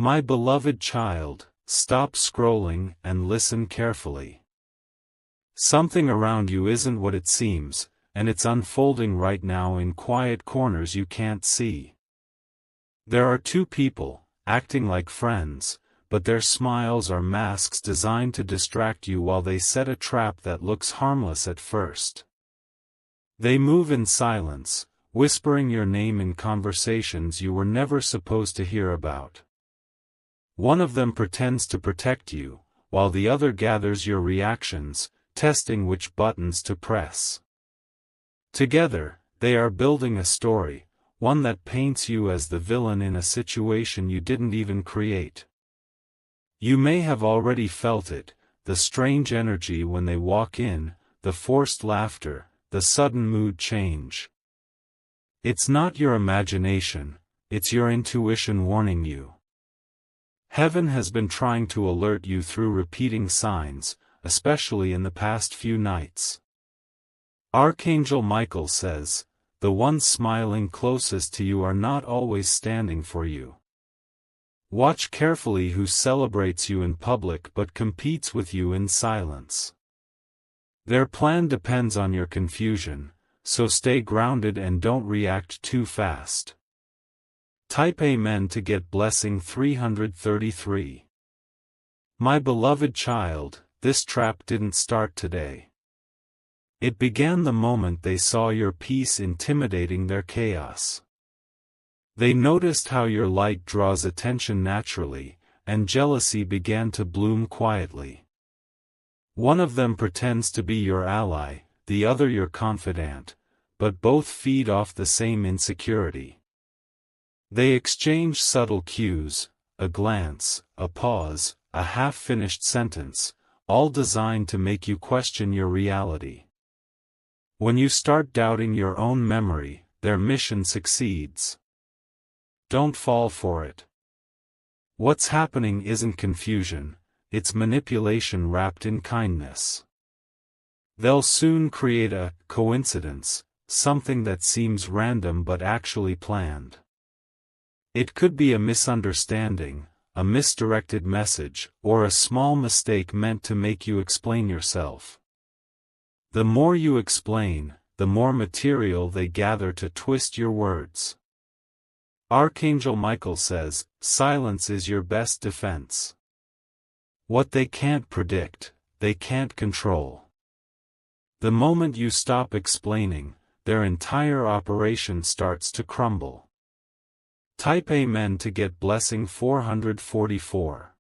My beloved child, stop scrolling and listen carefully. Something around you isn't what it seems, and it's unfolding right now in quiet corners you can't see. There are two people, acting like friends, but their smiles are masks designed to distract you while they set a trap that looks harmless at first. They move in silence, whispering your name in conversations you were never supposed to hear about. One of them pretends to protect you, while the other gathers your reactions, testing which buttons to press. Together, they are building a story, one that paints you as the villain in a situation you didn't even create. You may have already felt it, the strange energy when they walk in, the forced laughter, the sudden mood change. It's not your imagination, it's your intuition warning you. Heaven has been trying to alert you through repeating signs, especially in the past few nights. Archangel Michael says, the ones smiling closest to you are not always standing for you. Watch carefully who celebrates you in public but competes with you in silence. Their plan depends on your confusion, so stay grounded and don't react too fast. Type Amen to get blessing 333. My beloved child, this trap didn't start today. It began the moment they saw your peace intimidating their chaos. They noticed how your light draws attention naturally, and jealousy began to bloom quietly. One of them pretends to be your ally, the other your confidant, but both feed off the same insecurity. They exchange subtle cues, a glance, a pause, a half-finished sentence, all designed to make you question your reality. When you start doubting your own memory, their mission succeeds. Don't fall for it. What's happening isn't confusion, it's manipulation wrapped in kindness. They'll soon create a coincidence, something that seems random but actually planned. It could be a misunderstanding, a misdirected message, or a small mistake meant to make you explain yourself. The more you explain, the more material they gather to twist your words. Archangel Michael says, silence is your best defense. What they can't predict, they can't control. The moment you stop explaining, their entire operation starts to crumble. Type Amen to get blessing 444.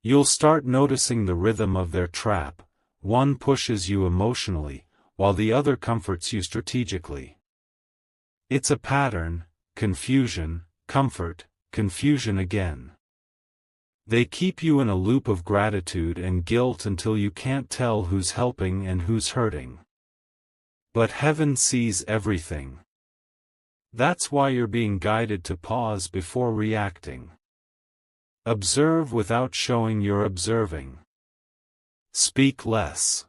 You'll start noticing the rhythm of their trap. One pushes you emotionally, while the other comforts you strategically. It's a pattern, confusion, comfort, confusion again. They keep you in a loop of gratitude and guilt until you can't tell who's helping and who's hurting. But heaven sees everything. That's why you're being guided to pause before reacting. Observe without showing you're observing. Speak less.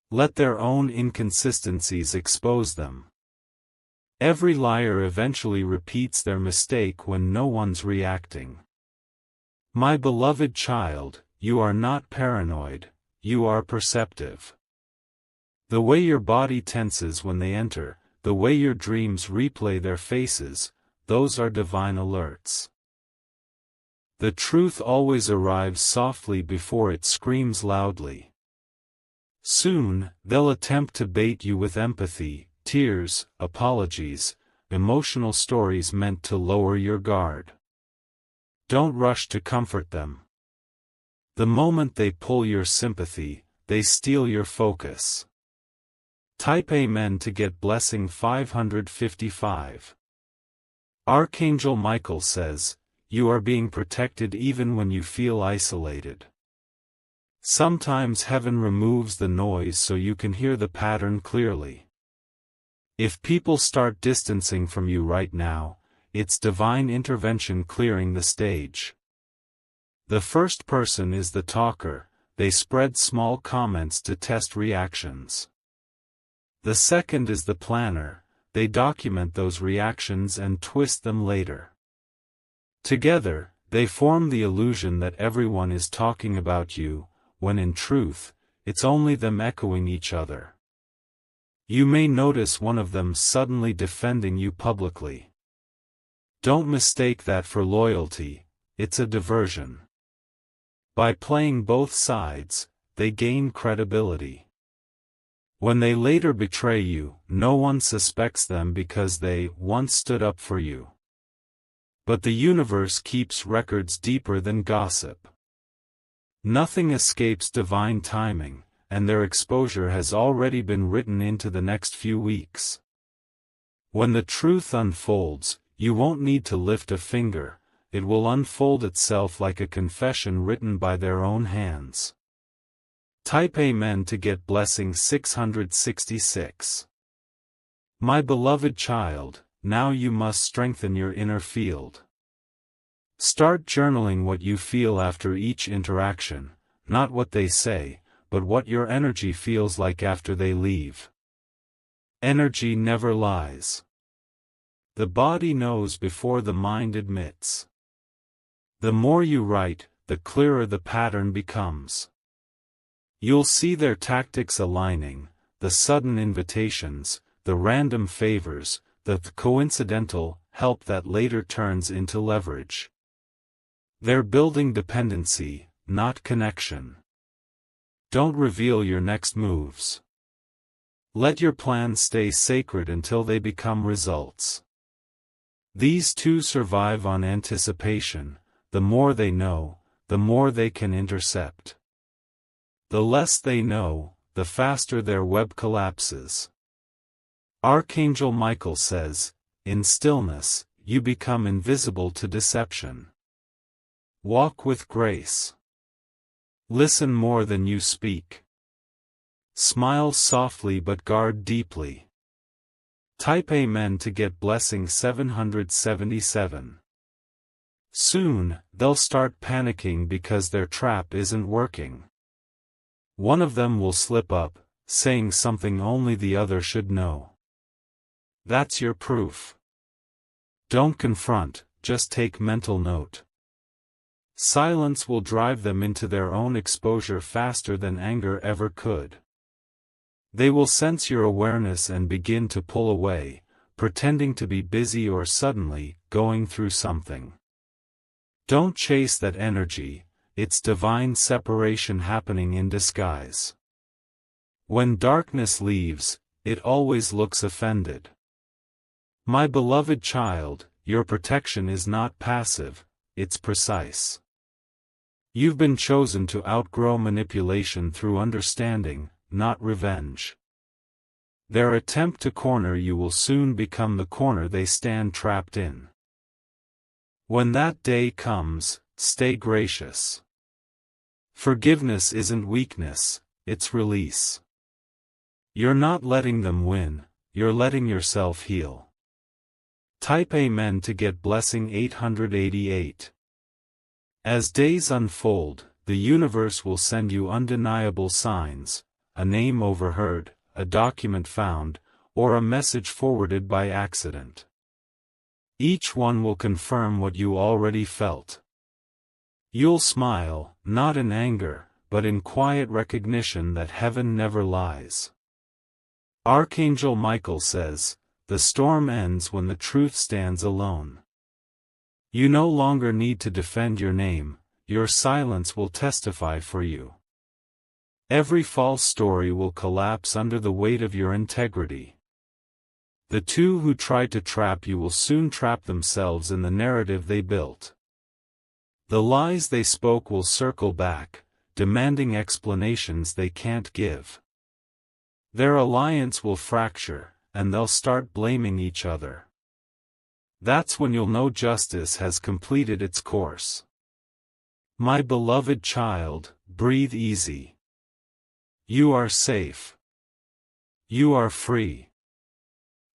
Let their own inconsistencies expose them. Every liar eventually repeats their mistake when no one's reacting. My beloved child, you are not paranoid, you are perceptive. The way your body tenses when they enter, the way your dreams replay their faces, those are divine alerts. The truth always arrives softly before it screams loudly. Soon, they'll attempt to bait you with empathy, tears, apologies, emotional stories meant to lower your guard. Don't rush to comfort them. The moment they pull your sympathy, they steal your focus. Type Amen to get blessing 555. Archangel Michael says, you are being protected even when you feel isolated. Sometimes heaven removes the noise so you can hear the pattern clearly. If people start distancing from you right now, it's divine intervention clearing the stage. The first person is the talker, they spread small comments to test reactions. The second is the planner, they document those reactions and twist them later. Together, They form the illusion that everyone is talking about you, when in truth, it's only them echoing each other. You may notice one of them suddenly defending you publicly. Don't mistake that for loyalty, it's a diversion. By playing both sides, they gain credibility. When they later betray you, no one suspects them because they once stood up for you. But the universe keeps records deeper than gossip. Nothing escapes divine timing, and their exposure has already been written into the next few weeks. When the truth unfolds, you won't need to lift a finger, it will unfold itself like a confession written by their own hands. Type Amen to get blessing 666. My beloved child, now you must strengthen your inner field. Start journaling what you feel after each interaction, not what they say, but what your energy feels like after they leave. Energy never lies. The body knows before the mind admits. The more you write, the clearer the pattern becomes. You'll see their tactics aligning, the sudden invitations, the random favors, the coincidental help that later turns into leverage. They're building dependency, not connection. Don't reveal your next moves. Let your plans stay sacred until they become results. These two survive on anticipation. The more they know, the more they can intercept. The less they know, the faster their web collapses. Archangel Michael says, in stillness, you become invisible to deception. Walk with grace. Listen more than you speak. Smile softly but guard deeply. Type Amen to get blessing 777. Soon, they'll start panicking because their trap isn't working. One of them will slip up, saying something only the other should know. That's your proof. Don't confront, just take mental note. Silence will drive them into their own exposure faster than anger ever could. They will sense your awareness and begin to pull away, pretending to be busy or suddenly going through something. Don't chase that energy, it's divine separation happening in disguise. When darkness leaves, it always looks offended. My beloved child, your protection is not passive, it's precise. You've been chosen to outgrow manipulation through understanding, not revenge. Their attempt to corner you will soon become the corner they stand trapped in. When that day comes, stay gracious. Forgiveness isn't weakness, it's release. You're not letting them win, you're letting yourself heal. Type Amen to get blessing 888. As days unfold, the universe will send you undeniable signs, a name overheard, a document found, or a message forwarded by accident. Each one will confirm what you already felt. You'll smile, not in anger, but in quiet recognition that heaven never lies. Archangel Michael says, the storm ends when the truth stands alone. You no longer need to defend your name, your silence will testify for you. Every false story will collapse under the weight of your integrity. The two who tried to trap you will soon trap themselves in the narrative they built. The lies they spoke will circle back, demanding explanations they can't give. Their alliance will fracture, and they'll start blaming each other. That's when you'll know justice has completed its course. My beloved child, breathe easy. You are safe. You are free.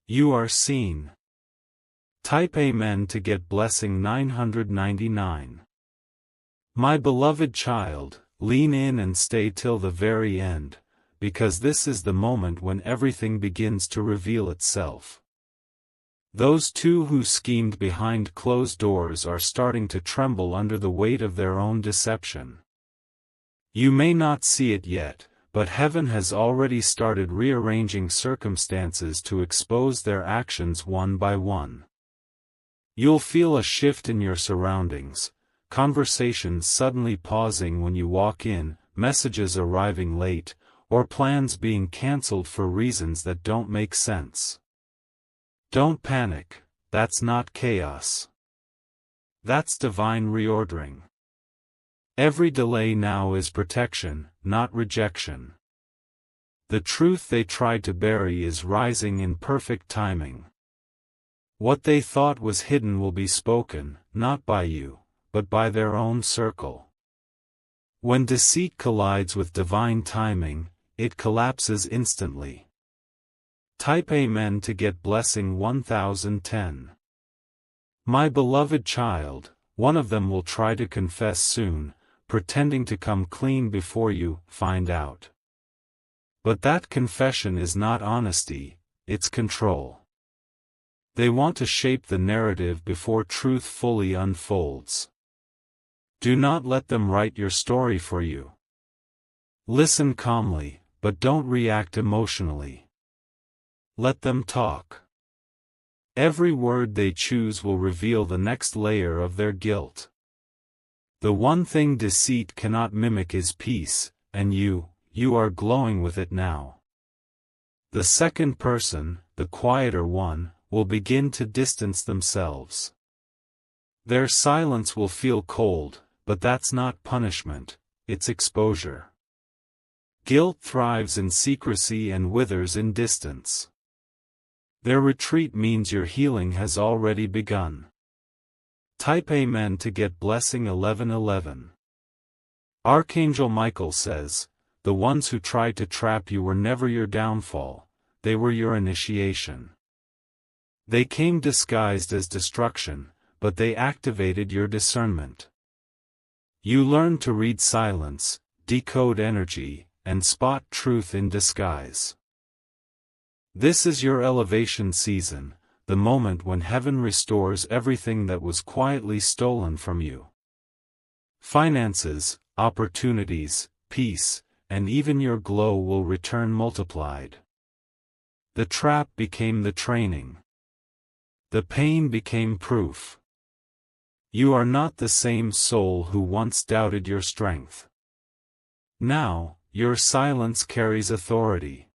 You are seen. Type Amen to get blessing 999. My beloved child, lean in and stay till the very end, because this is the moment when everything begins to reveal itself. Those two who schemed behind closed doors are starting to tremble under the weight of their own deception. You may not see it yet, but heaven has already started rearranging circumstances to expose their actions one by one. You'll feel a shift in your surroundings, conversations suddenly pausing when you walk in, messages arriving late, or plans being cancelled for reasons that don't make sense. Don't panic, that's not chaos. That's divine reordering. Every delay now is protection, not rejection. The truth they tried to bury is rising in perfect timing. What they thought was hidden will be spoken, not by you, but by their own circle. When deceit collides with divine timing, it collapses instantly. Type Amen to get blessing 1010. My beloved child, one of them will try to confess soon, pretending to come clean before you find out. But that confession is not honesty, it's control. They want to shape the narrative before truth fully unfolds. Do not let them write your story for you. Listen calmly, but don't react emotionally. Let them talk. Every word they choose will reveal the next layer of their guilt. The one thing deceit cannot mimic is peace, and you are glowing with it now. The second person, the quieter one, will begin to distance themselves. Their silence will feel cold, but that's not punishment, it's exposure. Guilt thrives in secrecy and withers in distance. Their retreat means your healing has already begun. Type Amen to get blessing 1111. Archangel Michael says, the ones who tried to trap you were never your downfall, they were your initiation. They came disguised as destruction, but they activated your discernment. You learned to read silence, decode energy, and spot truth in disguise. This is your elevation season, the moment when heaven restores everything that was quietly stolen from you. Finances, opportunities, peace, and even your glow will return multiplied. The trap became the training. The pain became proof. You are not the same soul who once doubted your strength. Now, your silence carries authority.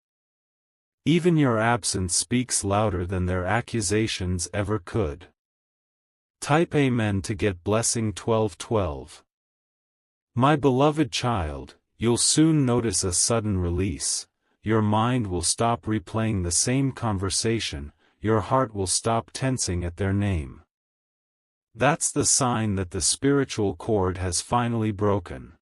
Even your absence speaks louder than their accusations ever could. Type Amen to get blessing 1212. My beloved child, you'll soon notice a sudden release. Your mind will stop replaying the same conversation, your heart will stop tensing at their name. That's the sign that the spiritual cord has finally broken.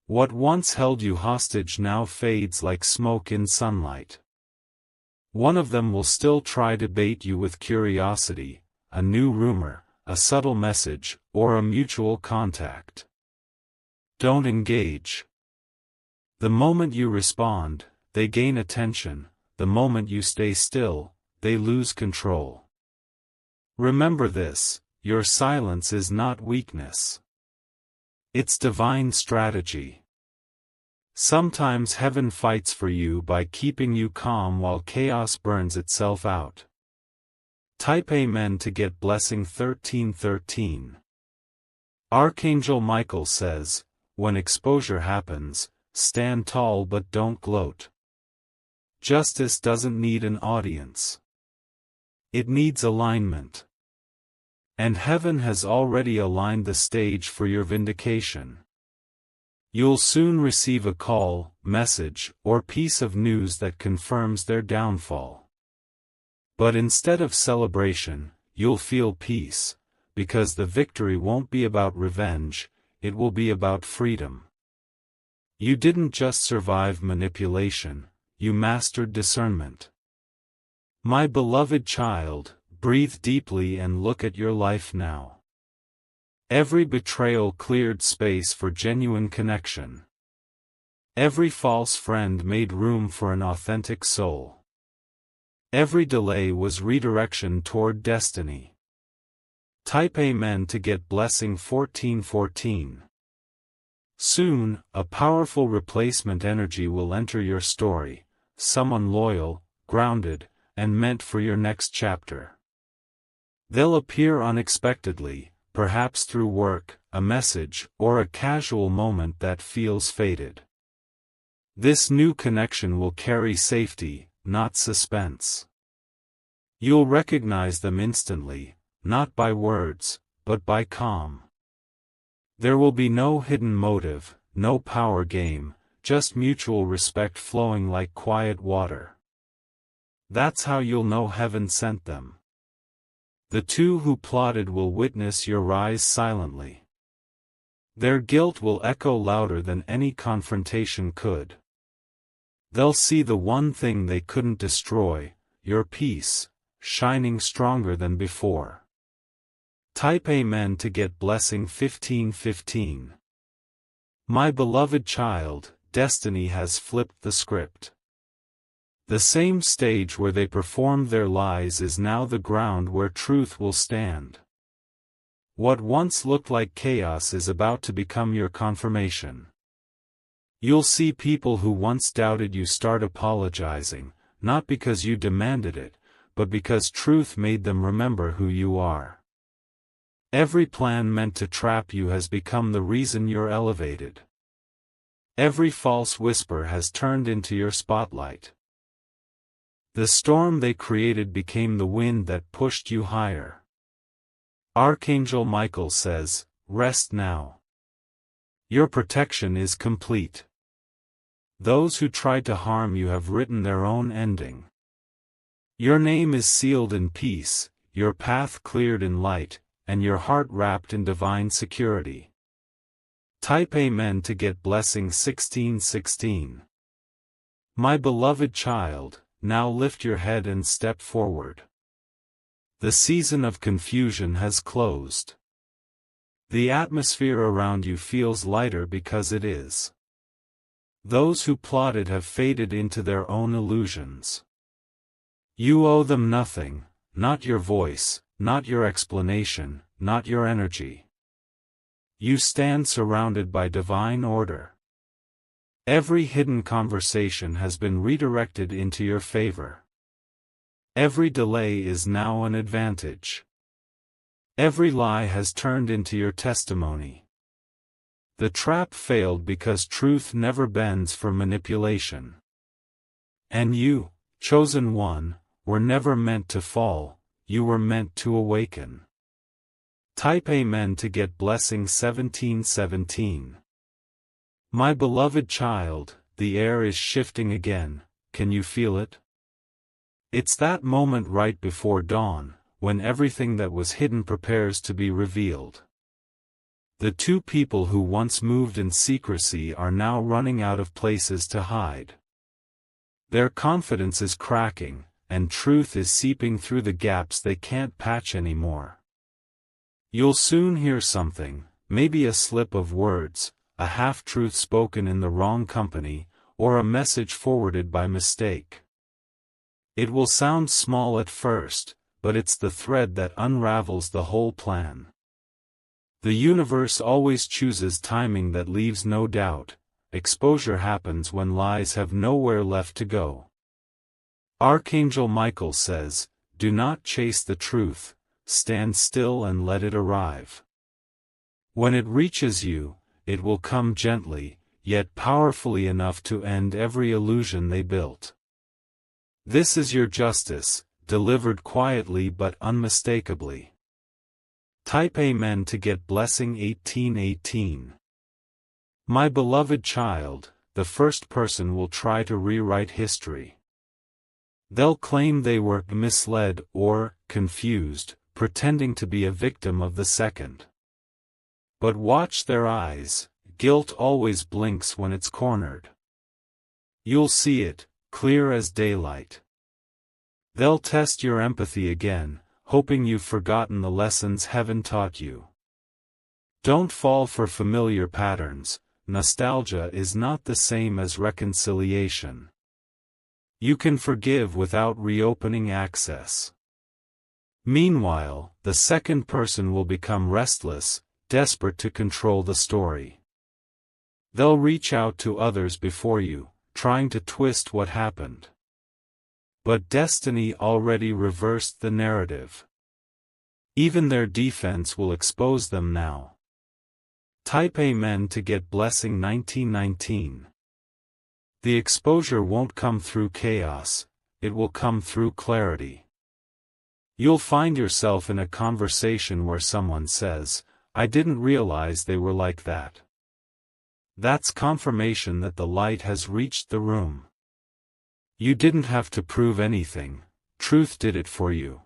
What once held you hostage now fades like smoke in sunlight. One of them will still try to bait you with curiosity, a new rumor, a subtle message, or a mutual contact. Don't engage. The moment you respond, they gain attention. The moment you stay still, they lose control. Remember this, your silence is not weakness. It's divine strategy. Sometimes heaven fights for you by keeping you calm while chaos burns itself out. Type Amen to get blessing 1313. Archangel Michael says, when exposure happens, stand tall but don't gloat. Justice doesn't need an audience. It needs alignment. And heaven has already aligned the stage for your vindication. You'll soon receive a call, message, or piece of news that confirms their downfall. But instead of celebration, you'll feel peace, because the victory won't be about revenge, it will be about freedom. You didn't just survive manipulation, you mastered discernment. My beloved child, breathe deeply and look at your life now. Every betrayal cleared space for genuine connection. Every false friend made room for an authentic soul. Every delay was redirection toward destiny. Type Amen to get blessing 1414. Soon, a powerful replacement energy will enter your story, someone loyal, grounded, and meant for your next chapter. They'll appear unexpectedly, perhaps through work, a message, or a casual moment that feels fated. This new connection will carry safety, not suspense. You'll recognize them instantly, not by words, but by calm. There will be no hidden motive, no power game, just mutual respect flowing like quiet water. That's how you'll know heaven sent them. The two who plotted will witness your rise silently. Their guilt will echo louder than any confrontation could. They'll see the one thing they couldn't destroy, your peace, shining stronger than before. Type Amen to get blessing 1515. My beloved child, destiny has flipped the script. The same stage where they performed their lies is now the ground where truth will stand. What once looked like chaos is about to become your confirmation. You'll see people who once doubted you start apologizing, not because you demanded it, but because truth made them remember who you are. Every plan meant to trap you has become the reason you're elevated. Every false whisper has turned into your spotlight. The storm they created became the wind that pushed you higher. Archangel Michael says, "Rest now. Your protection is complete. Those who tried to harm you have written their own ending. Your name is sealed in peace, your path cleared in light, and your heart wrapped in divine security." Type Amen to get blessing 1616. My beloved child, now lift your head and step forward. The season of confusion has closed. The atmosphere around you feels lighter because it is. Those who plotted have faded into their own illusions. You owe them nothing, not your voice, not your explanation, not your energy. You stand surrounded by divine order. Every hidden conversation has been redirected into your favor. Every delay is now an advantage. Every lie has turned into your testimony. The trap failed because truth never bends for manipulation. And you, chosen one, were never meant to fall, you were meant to awaken. Type Amen to get blessing 1717. My beloved child, the air is shifting again, can you feel it? It's that moment right before dawn, when everything that was hidden prepares to be revealed. The two people who once moved in secrecy are now running out of places to hide. Their confidence is cracking, and truth is seeping through the gaps they can't patch anymore. You'll soon hear something, maybe a slip of words, a half-truth spoken in the wrong company, or a message forwarded by mistake. It will sound small at first, but it's the thread that unravels the whole plan. The universe always chooses timing that leaves no doubt. Exposure happens when lies have nowhere left to go. Archangel Michael says, do not chase the truth, stand still and let it arrive. When it reaches you, it will come gently, yet powerfully enough to end every illusion they built. This is your justice, delivered quietly but unmistakably. Type Amen to get blessing 1818. My beloved child, the first person will try to rewrite history. They'll claim they were misled or confused, pretending to be a victim of the second. But watch their eyes, guilt always blinks when it's cornered. You'll see it, clear as daylight. They'll test your empathy again, hoping you've forgotten the lessons heaven taught you. Don't fall for familiar patterns, nostalgia is not the same as reconciliation. You can forgive without reopening access. Meanwhile, the second person will become restless, desperate to control the story. They'll reach out to others before you, trying to twist what happened. But destiny already reversed the narrative. Even their defense will expose them now. Type Amen to get blessing 1919. The exposure won't come through chaos, it will come through clarity. You'll find yourself in a conversation where someone says, "I didn't realize they were like that." That's confirmation that the light has reached the room. You didn't have to prove anything, truth did it for you.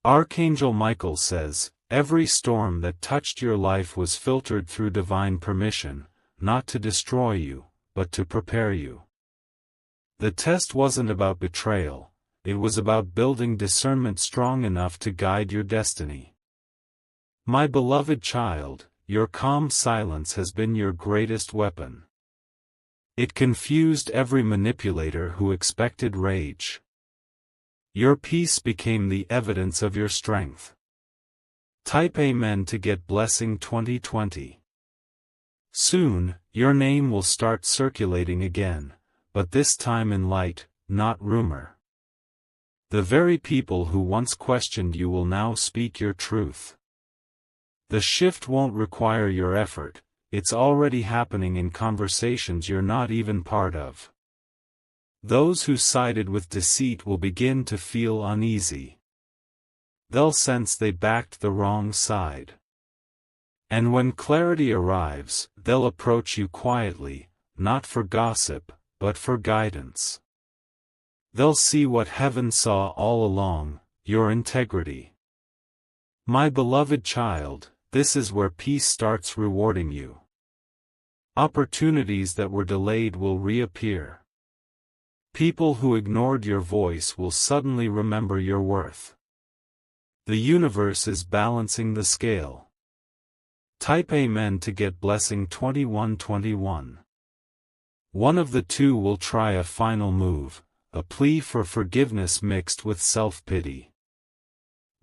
Archangel Michael says, every storm that touched your life was filtered through divine permission, not to destroy you, but to prepare you. The test wasn't about betrayal, it was about building discernment strong enough to guide your destiny. My beloved child, your calm silence has been your greatest weapon. It confused every manipulator who expected rage. Your peace became the evidence of your strength. Type Amen to get blessing 2020. Soon, your name will start circulating again, but this time in light, not rumor. The very people who once questioned you will now speak your truth. The shift won't require your effort, it's already happening in conversations you're not even part of. Those who sided with deceit will begin to feel uneasy. They'll sense they backed the wrong side. And when clarity arrives, they'll approach you quietly, not for gossip, but for guidance. They'll see what heaven saw all along, your integrity. My beloved child, this is where peace starts rewarding you. Opportunities that were delayed will reappear. People who ignored your voice will suddenly remember your worth. The universe is balancing the scale. Type Amen to get blessing 2121. One of the two will try a final move, a plea for forgiveness mixed with self-pity.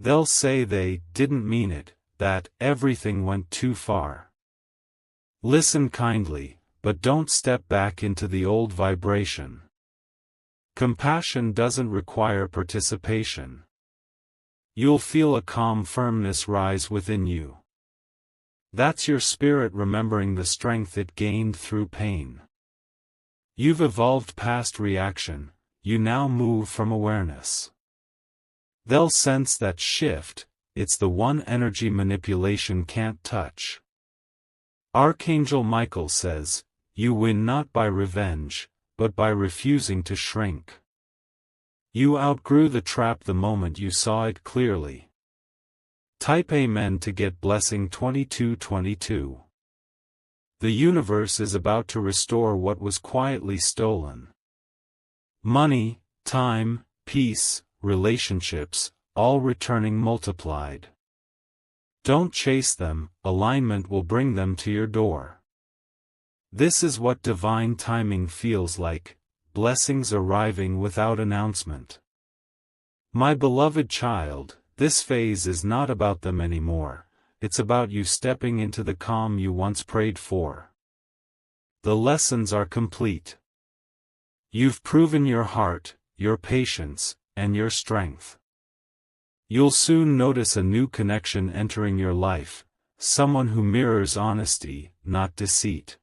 They'll say they didn't mean it, that everything went too far. Listen kindly, but don't step back into the old vibration. Compassion doesn't require participation. You'll feel a calm firmness rise within you. That's your spirit remembering the strength it gained through pain. You've evolved past reaction, you now move from awareness. They'll sense that shift, it's the one energy manipulation can't touch. Archangel Michael says, you win not by revenge, but by refusing to shrink. You outgrew the trap the moment you saw it clearly. Type Amen to get blessing 2222. The universe is about to restore what was quietly stolen. Money, time, peace, relationships, all returning multiplied. Don't chase them, alignment will bring them to your door. This is what divine timing feels like, blessings arriving without announcement. My beloved child, this phase is not about them anymore, it's about you stepping into the calm you once prayed for. The lessons are complete. You've proven your heart, your patience, and your strength. You'll soon notice a new connection entering your life, someone who mirrors honesty, not deceit.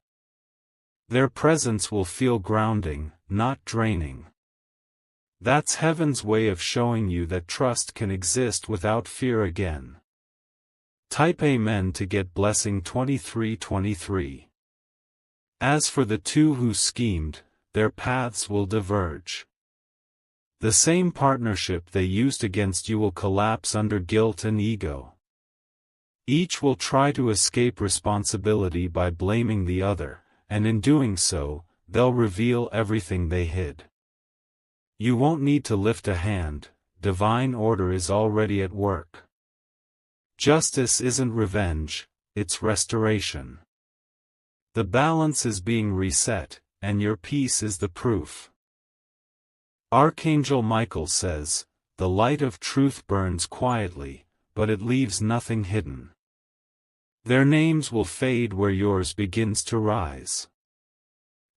Their presence will feel grounding, not draining. That's heaven's way of showing you that trust can exist without fear again. Type Amen to get blessing 2323. As for the two who schemed, their paths will diverge. The same partnership they used against you will collapse under guilt and ego. Each will try to escape responsibility by blaming the other, and in doing so, they'll reveal everything they hid. You won't need to lift a hand, divine order is already at work. Justice isn't revenge, it's restoration. The balance is being reset, and your peace is the proof. Archangel Michael says, "The light of truth burns quietly, but it leaves nothing hidden." Their names will fade where yours begins to rise.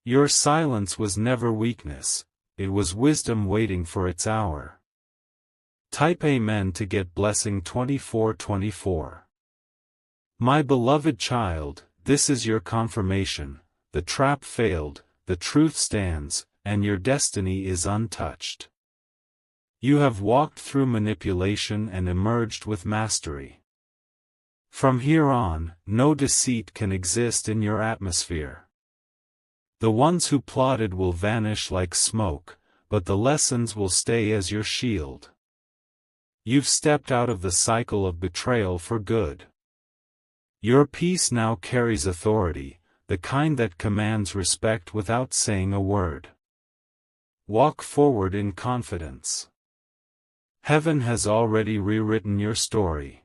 Your silence was never weakness, it was wisdom waiting for its hour. Type Amen to get blessing 2424. My beloved child, this is your confirmation: the trap failed, the truth stands, and your destiny is untouched. You have walked through manipulation and emerged with mastery. From here on, no deceit can exist in your atmosphere. The ones who plotted will vanish like smoke, but the lessons will stay as your shield. You've stepped out of the cycle of betrayal for good. Your peace now carries authority, the kind that commands respect without saying a word. Walk forward in confidence. Heaven has already rewritten your story.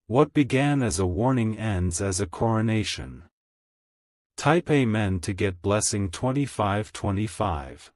What began as a warning ends as a coronation. Type Amen to get blessing 2525.